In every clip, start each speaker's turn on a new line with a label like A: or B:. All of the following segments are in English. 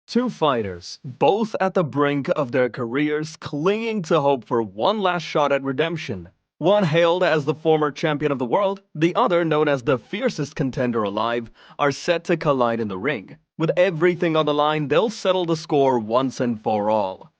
A: Two fighters, both at the brink of their careers, clinging to hope for one last shot at redemption. One hailed as the former champion of the world, the other known as the fiercest contender alive, are set to collide in the ring. With everything on the line, they'll settle the score once and for all.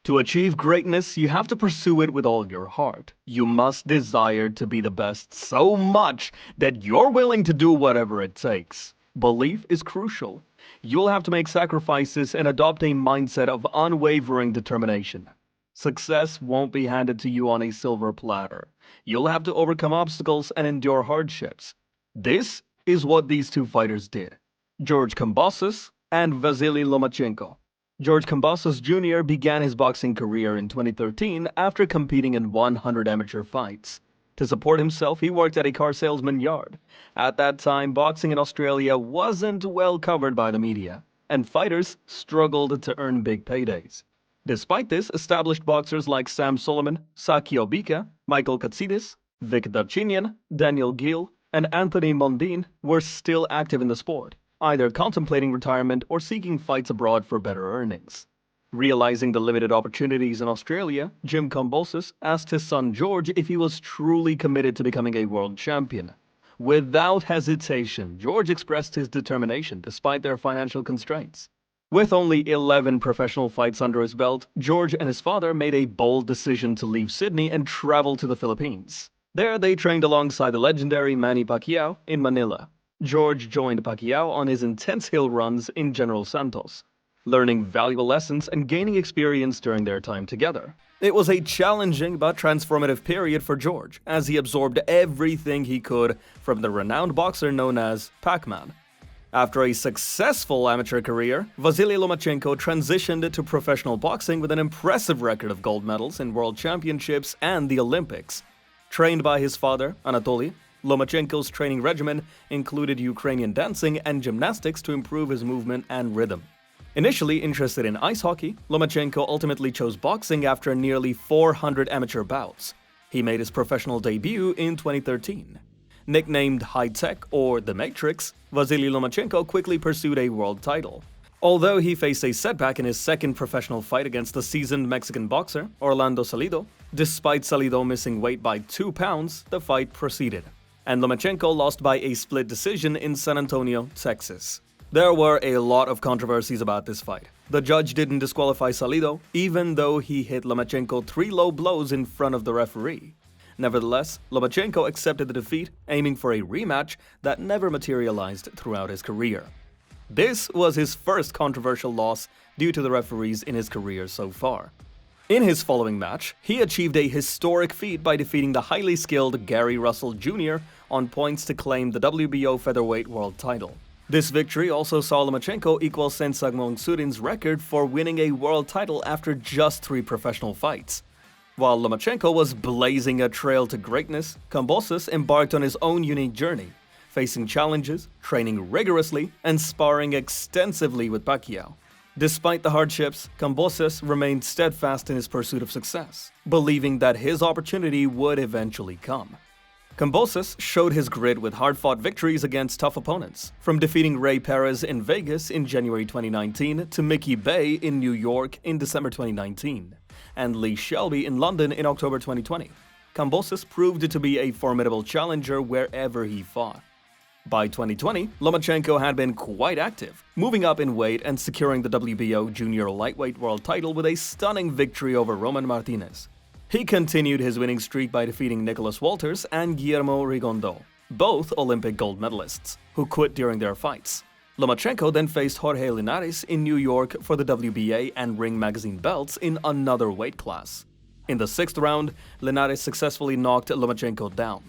A: To achieve greatness, you have to pursue it with all your heart. You must desire to be the best so much that you're willing to do whatever it takes. Belief is crucial. You'll have to make sacrifices and adopt a mindset of unwavering determination. Success won't be handed to you on a silver platter. You'll have to overcome obstacles and endure hardships. This is what these two fighters did. George Kambosos and Vasily Lomachenko. George Kambosos Jr. began his boxing career in 2013 after competing in 100 amateur fights. To support himself, he worked at a car salesman yard. At that time, boxing in Australia wasn't well covered by the media, and fighters struggled to earn big paydays. Despite this, established boxers like Sam Solomon, Saki Obika, Michael Katsidis, Vic Darchinyan, Daniel Gill, and Anthony Mondine were still active in the sport, either contemplating retirement or seeking fights abroad for better earnings. Realizing the limited opportunities in Australia, Jim Kambosos asked his son George if he was truly committed to becoming a world champion. Without hesitation, George expressed his determination despite their financial constraints. With only 11 professional fights under his belt, George and his father made a bold decision to leave Sydney and travel to the Philippines. There, they trained alongside the legendary Manny Pacquiao in Manila. George joined Pacquiao on his intense hill runs in General Santos, learning valuable lessons and gaining experience during their time together. It was a challenging but transformative period for George, as he absorbed everything he could from the renowned boxer known as Pac-Man. After a successful amateur career, Vasily Lomachenko transitioned to professional boxing with an impressive record of gold medals in world championships and the Olympics. Trained by his father, Anatoly, Lomachenko's training regimen included Ukrainian dancing and gymnastics to improve his movement and rhythm. Initially interested in ice hockey, Lomachenko ultimately chose boxing after nearly 400 amateur bouts. He made his professional debut in 2013. Nicknamed High Tech or The Matrix, Vasily Lomachenko quickly pursued a world title. Although he faced a setback in his second professional fight against the seasoned Mexican boxer, Orlando Salido, despite Salido missing weight by 2 pounds, the fight proceeded, and Lomachenko lost by a split decision in San Antonio, Texas. There were a lot of controversies about this fight. The judge didn't disqualify Salido, even though he hit Lomachenko 3 low blows in front of the referee. Nevertheless, Lomachenko accepted the defeat, aiming for a rematch that never materialized throughout his career. This was his first controversial loss due to the referees in his career so far. In his following match, he achieved a historic feat by defeating the highly skilled Gary Russell Jr. on points to claim the WBO featherweight world title. This victory also saw Lomachenko equal Sensag Mongsurin's record for winning a world title after just 3 professional fights. While Lomachenko was blazing a trail to greatness, Kambosos embarked on his own unique journey, facing challenges, training rigorously, and sparring extensively with Pacquiao. Despite the hardships, Kambosos remained steadfast in his pursuit of success, believing that his opportunity would eventually come. Kambosos showed his grit with hard-fought victories against tough opponents, from defeating Ray Perez in Vegas in January 2019 to Mickey Bay in New York in December 2019, and Lee Shelby in London in October 2020. Kambosos proved to be a formidable challenger wherever he fought. By 2020, Lomachenko had been quite active, moving up in weight and securing the WBO junior lightweight world title with a stunning victory over Roman Martinez. He continued his winning streak by defeating Nicholas Walters and Guillermo Rigondo, both Olympic gold medalists, who quit during their fights. Lomachenko then faced Jorge Linares in New York for the WBA and Ring Magazine belts in another weight class. In the 6th round, Linares successfully knocked Lomachenko down.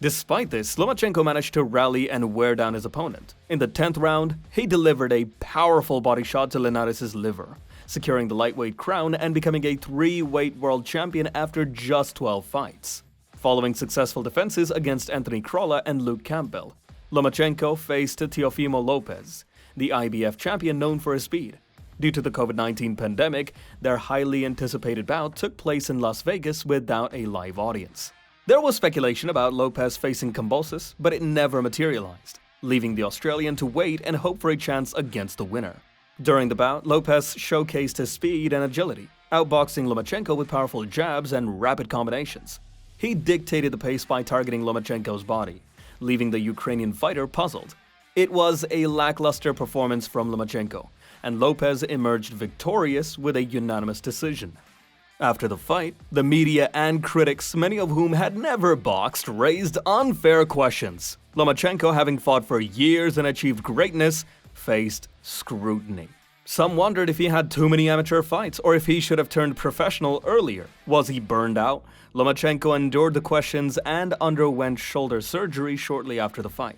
A: Despite this, Lomachenko managed to rally and wear down his opponent. In the 10th round, he delivered a powerful body shot to Linares' liver, securing the lightweight crown and becoming a 3-weight world champion after just 12 fights. Following successful defenses against Anthony Crolla and Luke Campbell, Lomachenko faced Teofimo Lopez, the IBF champion known for his speed. Due to the COVID-19 pandemic, their highly anticipated bout took place in Las Vegas without a live audience. There was speculation about Lopez facing Kambosos, but it never materialized, leaving the Australian to wait and hope for a chance against the winner. During the bout, Lopez showcased his speed and agility, outboxing Lomachenko with powerful jabs and rapid combinations. He dictated the pace by targeting Lomachenko's body, leaving the Ukrainian fighter puzzled. It was a lackluster performance from Lomachenko, and Lopez emerged victorious with a unanimous decision. After the fight, the media and critics, many of whom had never boxed, raised unfair questions. Lomachenko, having fought for years and achieved greatness, faced scrutiny. Some wondered if he had too many amateur fights or if he should have turned professional earlier. Was he burned out? Lomachenko endured the questions and underwent shoulder surgery shortly after the fight.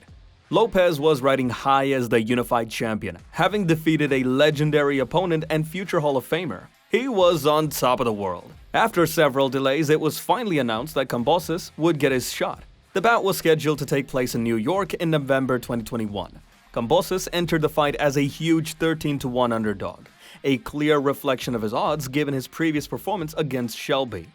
A: Lopez was riding high as the unified champion, having defeated a legendary opponent and future Hall of Famer. He was on top of the world. After several delays, it was finally announced that Kambosos would get his shot. The bout was scheduled to take place in New York in November 2021. Kambosos entered the fight as a huge 13-1 underdog, a clear reflection of his odds given his previous performance against Shelby.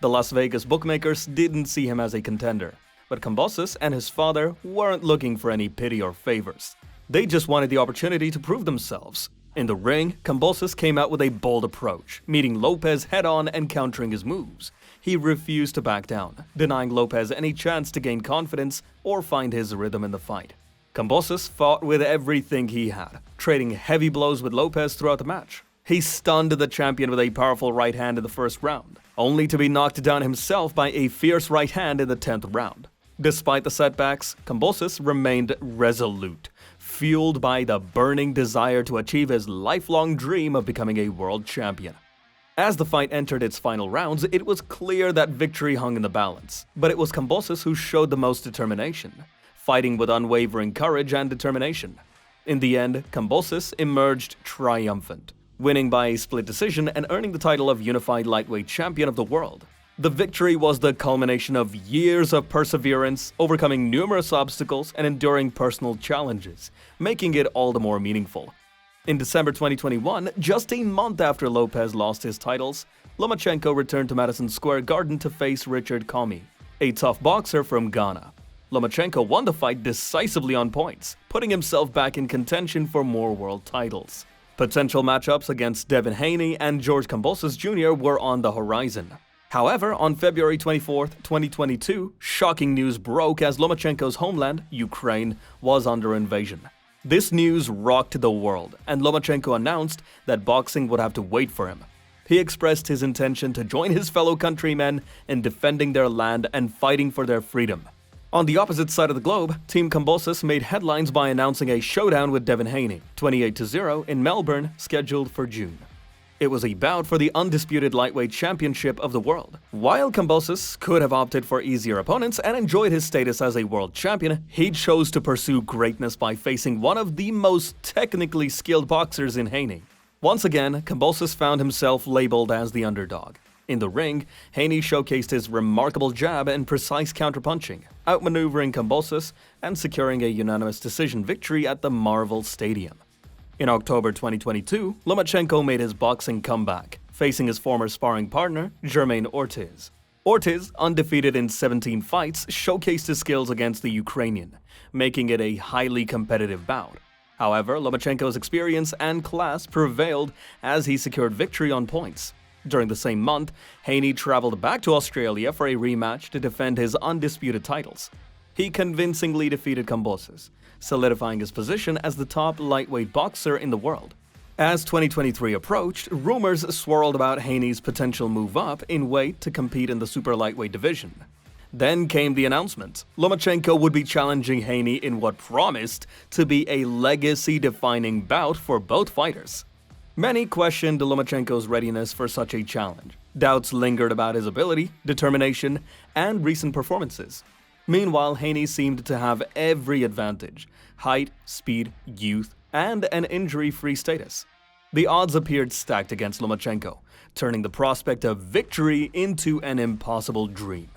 A: The Las Vegas bookmakers didn't see him as a contender, but Kambosos and his father weren't looking for any pity or favors. They just wanted the opportunity to prove themselves. In the ring, Kambosos came out with a bold approach, meeting Lopez head-on and countering his moves. He refused to back down, denying Lopez any chance to gain confidence or find his rhythm in the fight. Kambosos fought with everything he had, trading heavy blows with Lopez throughout the match. He stunned the champion with a powerful right hand in the first round, only to be knocked down himself by a fierce right hand in the 10th round. Despite the setbacks, Kambosos remained resolute, fueled by the burning desire to achieve his lifelong dream of becoming a world champion. As the fight entered its final rounds, it was clear that victory hung in the balance, but it was Kambosos who showed the most determination, fighting with unwavering courage and determination. In the end, Kambosos emerged triumphant, winning by a split decision and earning the title of Unified Lightweight Champion of the World. The victory was the culmination of years of perseverance, overcoming numerous obstacles and enduring personal challenges, making it all the more meaningful. In December 2021, just a month after Lopez lost his titles, Lomachenko returned to Madison Square Garden to face Richard Comey, a tough boxer from Ghana. Lomachenko won the fight decisively on points, putting himself back in contention for more world titles. Potential matchups against Devin Haney and George Kambosos Jr. were on the horizon. However, on February 24, 2022, shocking news broke as Lomachenko's homeland, Ukraine, was under invasion. This news rocked the world, and Lomachenko announced that boxing would have to wait for him. He expressed his intention to join his fellow countrymen in defending their land and fighting for their freedom. On the opposite side of the globe, Team Kambosos made headlines by announcing a showdown with Devin Haney, 28-0, in Melbourne, scheduled for June. It was a bout for the undisputed lightweight championship of the world. While Kambosos could have opted for easier opponents and enjoyed his status as a world champion, he chose to pursue greatness by facing one of the most technically skilled boxers in Haney. Once again, Kambosos found himself labeled as the underdog. In the ring, Haney showcased his remarkable jab and precise counterpunching, outmaneuvering Kambosos and securing a unanimous decision victory at the Marvel Stadium. In October 2022, Lomachenko made his boxing comeback, facing his former sparring partner, Germaine Ortiz. Ortiz, undefeated in 17 fights, showcased his skills against the Ukrainian, making it a highly competitive bout. However, Lomachenko's experience and class prevailed as he secured victory on points. During the same month, Haney traveled back to Australia for a rematch to defend his undisputed titles. He convincingly defeated Kambosos, solidifying his position as the top lightweight boxer in the world. As 2023 approached, rumors swirled about Haney's potential move up in weight to compete in the super lightweight division. Then came the announcement. Lomachenko would be challenging Haney in what promised to be a legacy-defining bout for both fighters. Many questioned Lomachenko's readiness for such a challenge. Doubts lingered about his ability, determination, and recent performances. Meanwhile, Haney seemed to have every advantage: height, speed, youth, and an injury-free status. The odds appeared stacked against Lomachenko, turning the prospect of victory into an impossible dream.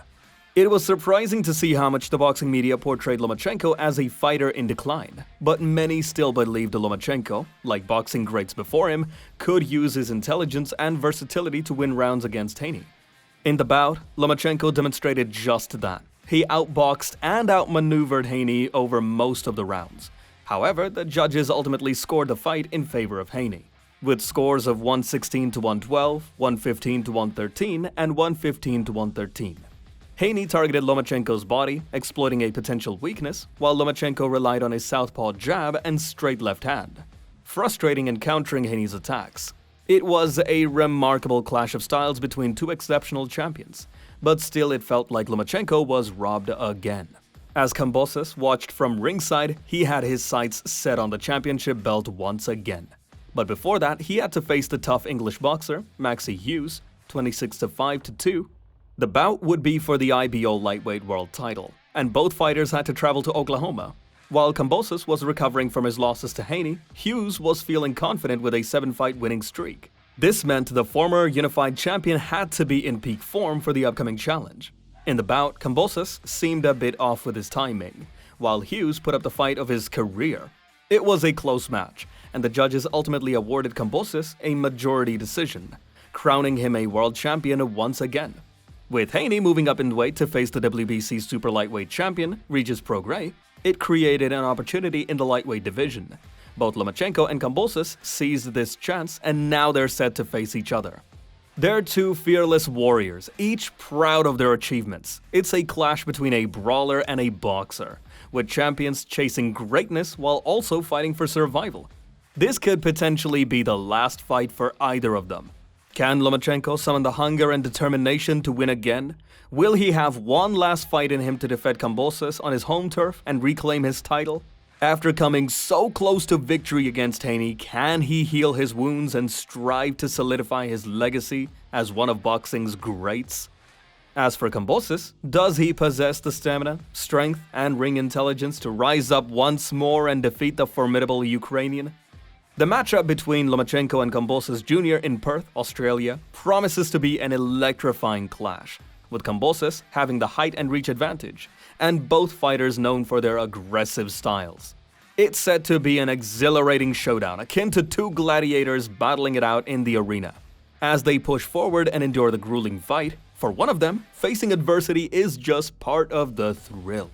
A: It was surprising to see how much the boxing media portrayed Lomachenko as a fighter in decline, but many still believed Lomachenko, like boxing greats before him, could use his intelligence and versatility to win rounds against Haney. In the bout, Lomachenko demonstrated just that. He outboxed and outmaneuvered Haney over most of the rounds. However, the judges ultimately scored the fight in favor of Haney, with scores of 116 to 112, 115 to 113, and 115 to 113. Haney targeted Lomachenko's body, exploiting a potential weakness, while Lomachenko relied on his southpaw jab and straight left hand, frustrating and countering Haney's attacks. It was a remarkable clash of styles between two exceptional champions, but still it felt like Lomachenko was robbed again. As Kambosos watched from ringside, he had his sights set on the championship belt once again. But before that, he had to face the tough English boxer, Maxie Hughes, 26-5-2. The bout would be for the IBO lightweight world title, and both fighters had to travel to Oklahoma. While Kambosos was recovering from his losses to Haney, Hughes was feeling confident with a 7-fight winning streak. This meant the former unified champion had to be in peak form for the upcoming challenge. In the bout, Kambosos seemed a bit off with his timing, while Hughes put up the fight of his career. It was a close match, and the judges ultimately awarded Kambosos a majority decision, crowning him a world champion once again. With Haney moving up in weight to face the WBC super lightweight champion, Regis Prograis, it created an opportunity in the lightweight division. Both Lomachenko and Kambosos seized this chance, and now they're set to face each other. They're two fearless warriors, each proud of their achievements. It's a clash between a brawler and a boxer, with champions chasing greatness while also fighting for survival. This could potentially be the last fight for either of them. Can Lomachenko summon the hunger and determination to win again? Will he have one last fight in him to defeat Kambosos on his home turf and reclaim his title? After coming so close to victory against Haney, can he heal his wounds and strive to solidify his legacy as one of boxing's greats? As for Kambosos, does he possess the stamina, strength, and ring intelligence to rise up once more and defeat the formidable Ukrainian? The matchup between Lomachenko and Kambosos Jr. in Perth, Australia, promises to be an electrifying clash, with Kambosos having the height and reach advantage, and both fighters known for their aggressive styles. It's set to be an exhilarating showdown, akin to two gladiators battling it out in the arena. As they push forward and endure the grueling fight, for one of them, facing adversity is just part of the thrill.